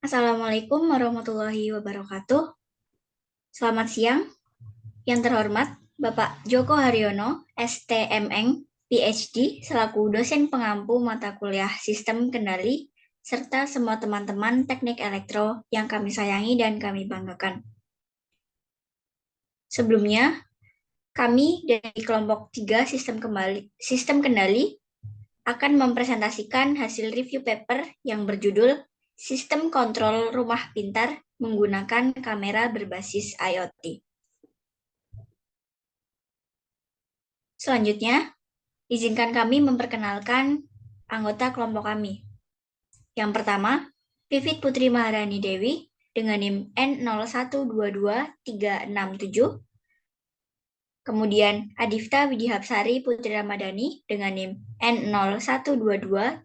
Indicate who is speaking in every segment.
Speaker 1: Assalamualaikum warahmatullahi wabarakatuh. Selamat siang, yang terhormat Bapak Joko Haryono, STMeng, PhD, selaku dosen pengampu mata kuliah Sistem Kendali, serta semua teman-teman teknik elektro yang kami sayangi dan kami banggakan. Sebelumnya, kami dari kelompok 3 Sistem Kendali akan mempresentasikan hasil review paper yang berjudul Sistem Kontrol Rumah Pintar menggunakan kamera berbasis IoT. Selanjutnya, izinkan kami memperkenalkan anggota kelompok kami. Yang pertama, Vivit Putri Maharani Dewi dengan NIM N0122367. Kemudian Adifta Widihapsari Putri Ramadhani dengan NIM N0122345.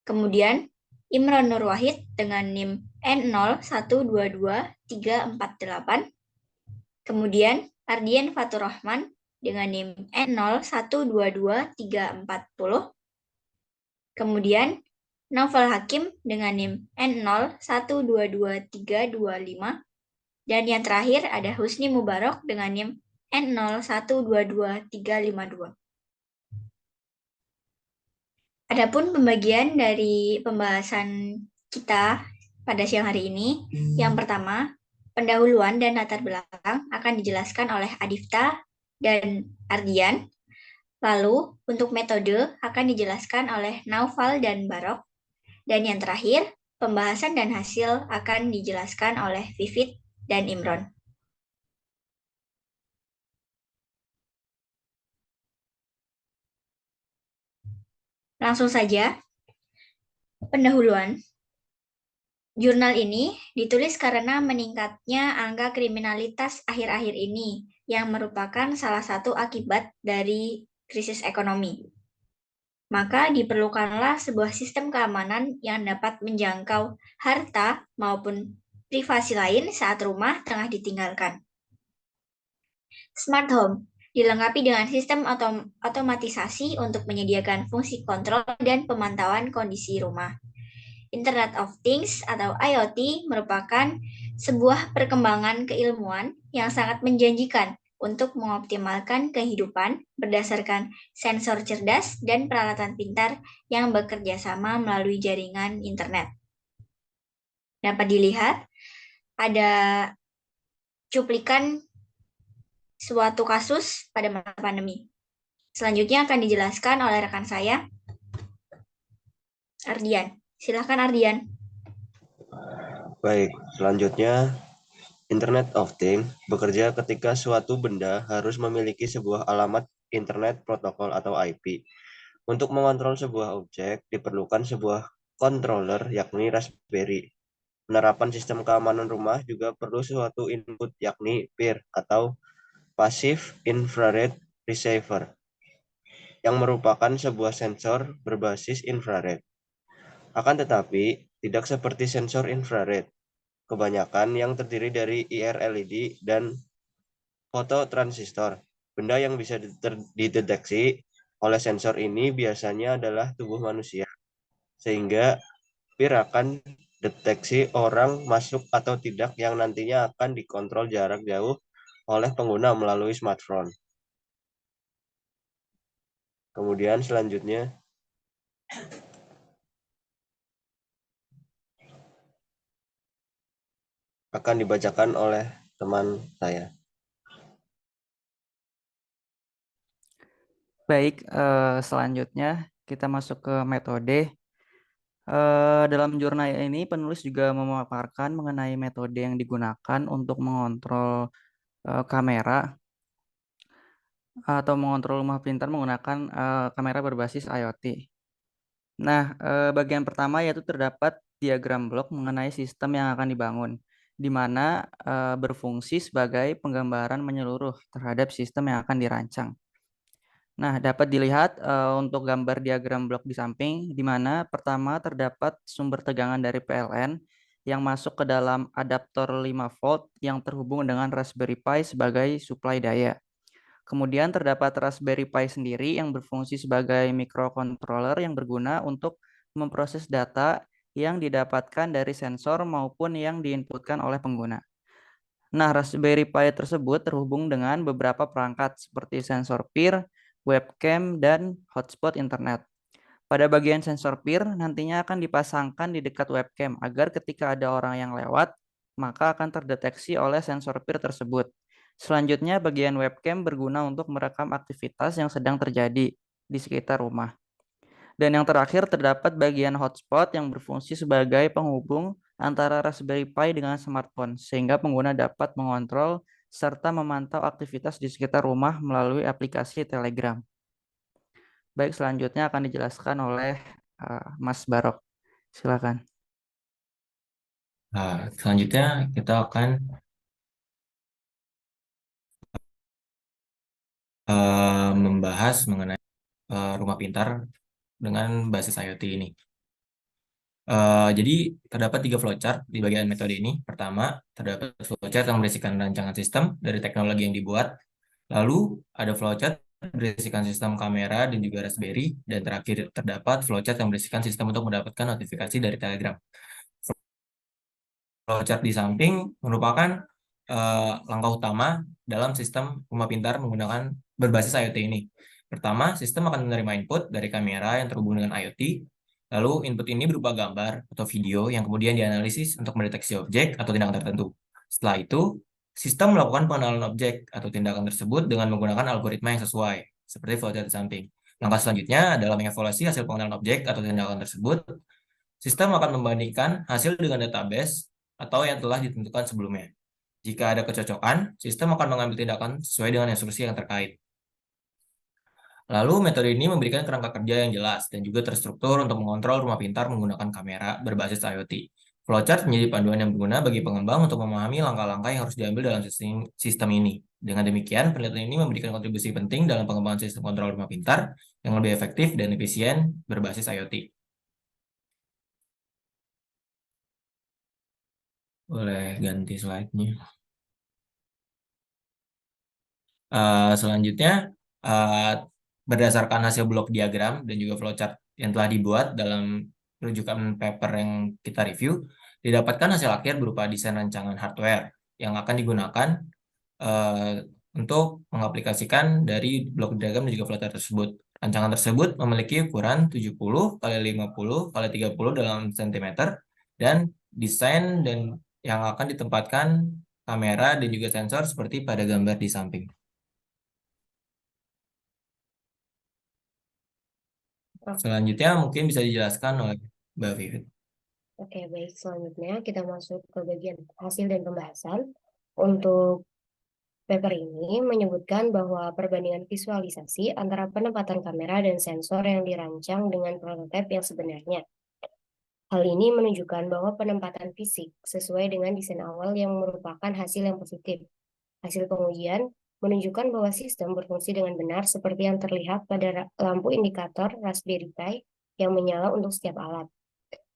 Speaker 1: Kemudian Imron Nur Wahid dengan NIM N0122348. Kemudian Ardian Fatur Rahman dengan NIM N0122340. Kemudian Novel Hakim dengan NIM N0122325. Dan yang terakhir ada Husni Mubarok dengan NIM N0122352. Adapun pembagian dari pembahasan kita pada siang hari ini, yang pertama, pendahuluan dan latar belakang akan dijelaskan oleh Adifta dan Ardian. Lalu, untuk metode akan dijelaskan oleh Naufal dan Barok. Dan yang terakhir, pembahasan dan hasil akan dijelaskan oleh Vivit dan Imron. Langsung saja, pendahuluan. Jurnal ini ditulis karena meningkatnya angka kriminalitas akhir-akhir ini yang merupakan salah satu akibat dari krisis ekonomi. Maka diperlukanlah sebuah sistem keamanan yang dapat menjangkau harta maupun privasi lain saat rumah tengah ditinggalkan. Smart Home dilengkapi dengan sistem otomatisasi untuk menyediakan fungsi kontrol dan pemantauan kondisi rumah. Internet of Things atau IoT merupakan sebuah perkembangan keilmuan yang sangat menjanjikan untuk mengoptimalkan kehidupan berdasarkan sensor cerdas dan peralatan pintar yang bekerja sama melalui jaringan internet. Dapat dilihat ada cuplikan suatu kasus pada masa pandemi. Selanjutnya akan dijelaskan oleh rekan saya, Ardian. Silahkan Ardian.
Speaker 2: Baik, selanjutnya Internet of Things bekerja ketika suatu benda harus memiliki sebuah alamat Internet Protokol atau IP. Untuk mengontrol sebuah objek diperlukan sebuah controller yakni Raspberry. Penerapan sistem keamanan rumah juga perlu suatu input yakni PIR atau Passive Infrared Receiver yang merupakan sebuah sensor berbasis infrared. Akan tetapi, tidak seperti sensor infrared kebanyakan yang terdiri dari IR LED dan fototransistor. Benda yang bisa dideteksi oleh sensor ini biasanya adalah tubuh manusia, sehingga PIR akan deteksi orang masuk atau tidak yang nantinya akan dikontrol jarak jauh oleh pengguna melalui smartphone. Kemudian selanjutnya akan dibacakan oleh teman saya.
Speaker 3: Baik, selanjutnya kita masuk ke metode. Dalam jurnal ini penulis juga memaparkan mengenai metode yang digunakan untuk mengontrol kamera atau mengontrol rumah pintar menggunakan kamera berbasis IoT. Nah, bagian pertama yaitu terdapat diagram blok mengenai sistem yang akan dibangun, di mana berfungsi sebagai penggambaran menyeluruh terhadap sistem yang akan dirancang. Nah, dapat dilihat untuk gambar diagram blok di samping, di mana pertama terdapat sumber tegangan dari PLN yang masuk ke dalam adaptor 5 volt yang terhubung dengan Raspberry Pi sebagai suplai daya. Kemudian terdapat Raspberry Pi sendiri yang berfungsi sebagai microcontroller yang berguna untuk memproses data yang didapatkan dari sensor maupun yang diinputkan oleh pengguna. Nah, Raspberry Pi tersebut terhubung dengan beberapa perangkat seperti sensor peer, webcam, dan hotspot internet. Pada bagian sensor peer, nantinya akan dipasangkan di dekat webcam agar ketika ada orang yang lewat, maka akan terdeteksi oleh sensor peer tersebut. Selanjutnya, bagian webcam berguna untuk merekam aktivitas yang sedang terjadi di sekitar rumah. Dan yang terakhir, terdapat bagian hotspot yang berfungsi sebagai penghubung antara Raspberry Pi dengan smartphone, sehingga pengguna dapat mengontrol serta memantau aktivitas di sekitar rumah melalui aplikasi Telegram. Baik, selanjutnya akan dijelaskan oleh Mas Barok. Silakan.
Speaker 4: Nah, selanjutnya kita akan membahas mengenai rumah pintar dengan basis IoT ini. Jadi terdapat 3 flowchart di bagian metode ini. Pertama, terdapat flowchart yang berisikan rancangan sistem dari teknologi yang dibuat. Lalu ada flowchart berisikan sistem kamera dan juga Raspberry. Dan terakhir terdapat flowchart yang berisikan sistem untuk mendapatkan notifikasi dari Telegram. Flowchart di samping merupakan langkah utama dalam sistem rumah pintar menggunakan berbasis IoT ini. Pertama, sistem akan menerima input dari kamera yang terhubung dengan IoT. Lalu input ini berupa gambar atau video yang kemudian dianalisis untuk mendeteksi objek atau tindakan tertentu. Setelah itu, sistem melakukan pengenalan objek atau tindakan tersebut dengan menggunakan algoritma yang sesuai, seperti flowchart di samping. Langkah selanjutnya adalah mengevaluasi hasil pengenalan objek atau tindakan tersebut. Sistem akan membandingkan hasil dengan database atau yang telah ditentukan sebelumnya. Jika ada kecocokan, sistem akan mengambil tindakan sesuai dengan instruksi yang terkait. Lalu metode ini memberikan kerangka kerja yang jelas dan juga terstruktur untuk mengontrol rumah pintar menggunakan kamera berbasis IoT. Flowchart menjadi panduan yang berguna bagi pengembang untuk memahami langkah-langkah yang harus diambil dalam sistem ini. Dengan demikian, penelitian ini memberikan kontribusi penting dalam pengembangan sistem kontrol rumah pintar yang lebih efektif dan efisien berbasis IoT. Boleh ganti slide-nya. Selanjutnya, berdasarkan hasil blok diagram dan juga flowchart yang telah dibuat dalam rujukan paper yang kita review, didapatkan hasil akhir berupa desain rancangan hardware yang akan digunakan untuk mengaplikasikan dari blok diagram dan juga flowchart tersebut. Rancangan tersebut memiliki ukuran 70 x 50 x 30 dalam cm dan desain dan yang akan ditempatkan kamera dan juga sensor seperti pada gambar di samping. Selanjutnya mungkin bisa dijelaskan oleh Mbak Vivit.
Speaker 5: Oke, baik. Selanjutnya kita masuk ke bagian hasil dan pembahasan. Untuk paper ini menyebutkan bahwa perbandingan visualisasi antara penempatan kamera dan sensor yang dirancang dengan prototipe yang sebenarnya. Hal ini menunjukkan bahwa penempatan fisik sesuai dengan desain awal yang merupakan hasil yang positif. Hasil pengujian menunjukkan bahwa sistem berfungsi dengan benar seperti yang terlihat pada lampu indikator Raspberry Pi yang menyala untuk setiap alat.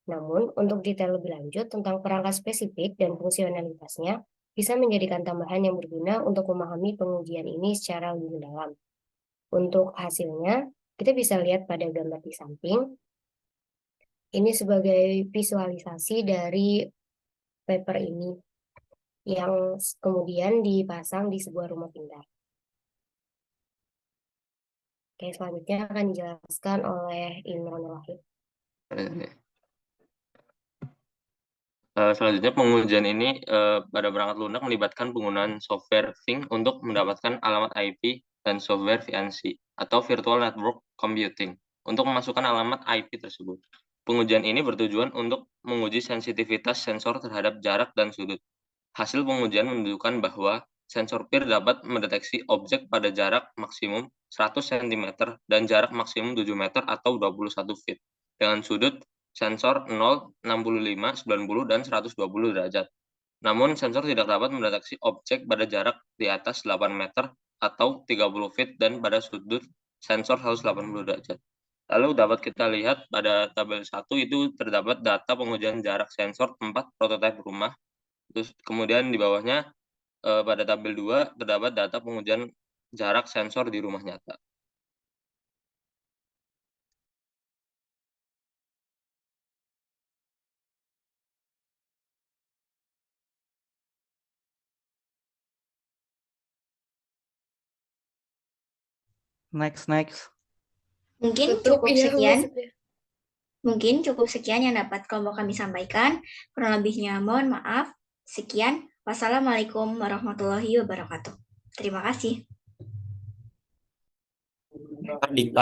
Speaker 5: Namun, untuk detail lebih lanjut tentang perangkat spesifik dan fungsionalitasnya, bisa menjadikan tambahan yang berguna untuk memahami pengujian ini secara lebih mendalam. Untuk hasilnya, kita bisa lihat pada gambar di samping. Ini sebagai visualisasi dari paper ini yang kemudian dipasang di sebuah rumah pintar. Oke, selanjutnya akan dijelaskan oleh Imran Wahid.
Speaker 6: Selanjutnya pengujian ini pada perangkat lunak melibatkan penggunaan software Think untuk mendapatkan alamat IP dan software VNC atau Virtual Network Computing untuk memasukkan alamat IP tersebut. Pengujian ini bertujuan untuk menguji sensitivitas sensor terhadap jarak dan sudut. Hasil pengujian menunjukkan bahwa sensor peer dapat mendeteksi objek pada jarak maksimum 100 cm dan jarak maksimum 7 meter atau 21 feet dengan sudut sensor 0, 65, 90, dan 120 derajat. Namun, sensor tidak dapat mendeteksi objek pada jarak di atas 8 meter atau 30 feet dan pada sudut sensor 180 derajat. Lalu dapat kita lihat pada tabel 1 itu terdapat data pengujian jarak sensor 4 prototipe rumah. Terus kemudian di bawahnya pada tabel 2 terdapat data pengujian jarak sensor di rumah nyata.
Speaker 3: Next.
Speaker 1: Mungkin
Speaker 5: Tutup
Speaker 1: cukup
Speaker 5: ya
Speaker 1: sekian.
Speaker 5: maksudnya.
Speaker 1: Mungkin cukup sekian yang dapat kelompok kami sampaikan. Kurang lebihnya mohon maaf. Sekian. Wassalamualaikum warahmatullahi wabarakatuh. Terima kasih.
Speaker 4: Dikta